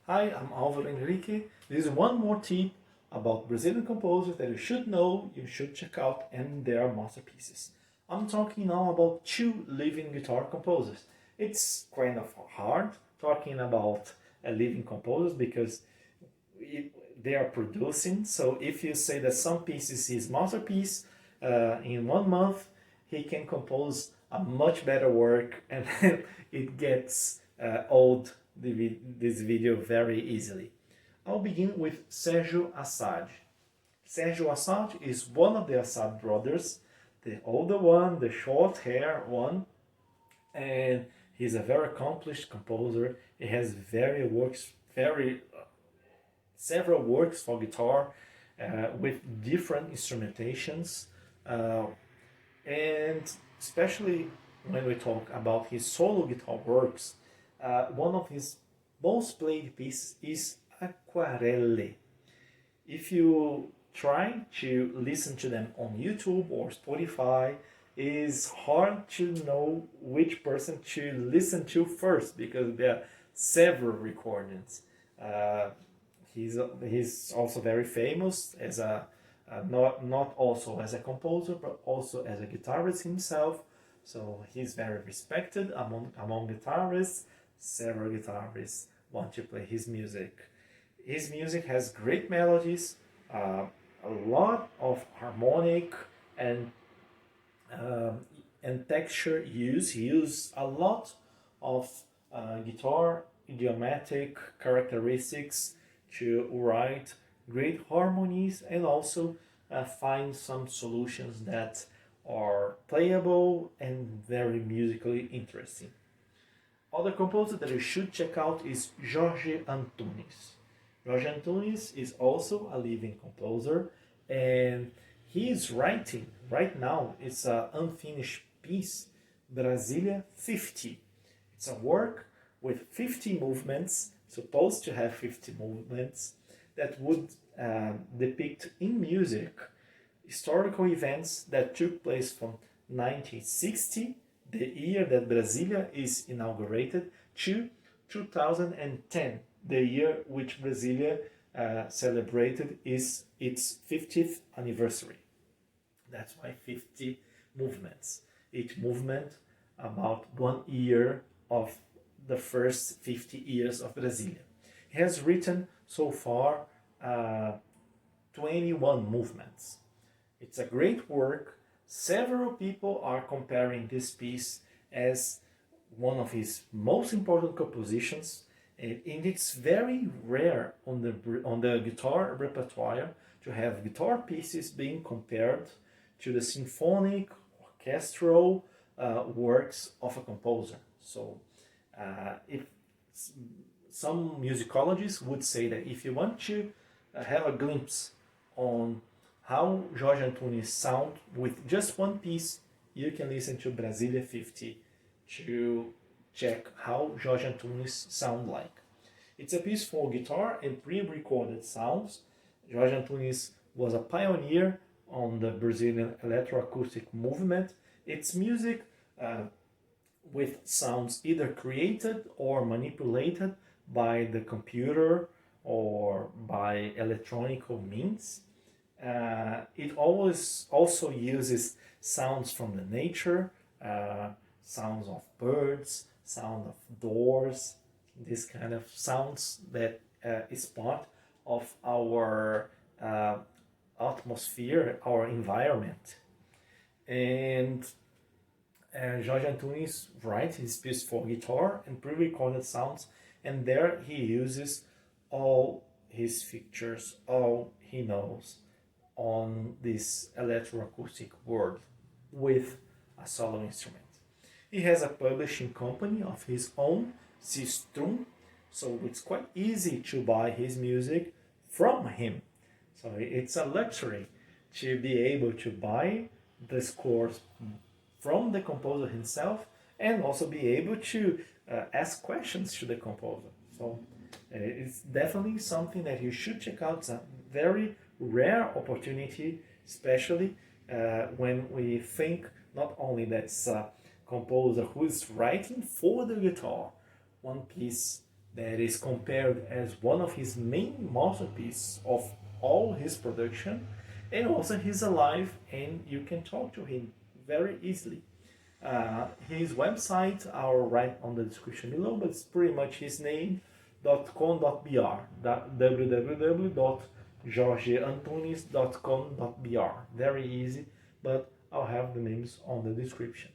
Hi, I'm Álvaro Henrique. This is one more tip about Brazilian composers that you should know, you should check out, and their masterpieces. I'm talking now about two living guitar composers. It's kind of hard talking about living composers because it, they are producing. So if you say that some piece is his masterpiece, in 1 month he can compose a much better work, and it gets old this video very easily. I'll begin with Sergio Assad. Sergio Assad is one of the Assad brothers, the older one, the short hair one, and he's a very accomplished composer. He has very several works for guitar with different instrumentations, uh, and especially when we talk about his solo guitar works, one of his most played pieces is Aquarelle. If you try to listen to them on YouTube or Spotify, it is hard to know which person to listen to first because there are several recordings. Uh, he's also very famous as a not also as a composer but also as a guitarist himself. So he's very respected among guitarists. Several guitarists want to play his music. His music has great melodies, a lot of harmonic and um, and texture use. He used a lot of guitar idiomatic characteristics to write great harmonies and also find some solutions that are playable and very musically interesting. Other composer that you should check out is Jorge Antunes. Jorge Antunes is also a living composer, and he is writing right now. It's an unfinished piece, Brasilia 50. It's a work with 50 movements, supposed to have 50 movements, that would depict in music historical events that took place from 1960, the year that Brasilia is inaugurated, to 2010, the year which Brasilia celebrated its 50th anniversary. That's why 50 movements. Each movement about 1 year of the first 50 years of Brasilia. He has written so far 21 movements. It's a great work. Several people are comparing this piece as one of his most important compositions, and it's very rare on the guitar repertoire to have guitar pieces being compared to the symphonic orchestral works of a composer. So if some musicologists would say that if you want to have a glimpse on how Jorge Antunes sound with just one piece, you can listen to Brasilia 50 to check how Jorge Antunes sound like. It's a piece for guitar and pre-recorded sounds. Jorge Antunes was a pioneer on the Brazilian electroacoustic movement. It's music with sounds either created or manipulated by the computer or by electronic means. It always also uses sounds from the nature, sounds of birds, sound of doors, this kind of sounds that is part of our atmosphere, our environment. And Jorge Antunes writes his piece for guitar and pre-recorded sounds, and there he uses all his features, all he knows on this electroacoustic world with a solo instrument. He has a publishing company of his own, Sistrum, so it's quite easy to buy his music from him. So it's a luxury to be able to buy the scores from the composer himself and also be able to ask questions to the composer. So it's definitely something that you should check out. It's a very rare opportunity, especially when we think not only that's a composer who is writing for the guitar one piece that is compared as one of his main masterpieces of all his production, and also he's alive and you can talk to him very easily. His website I'll write on the description below, but it's pretty much his name .com.br, www.jorgeantunes.com.br. Very easy, but I'll have the names on the description.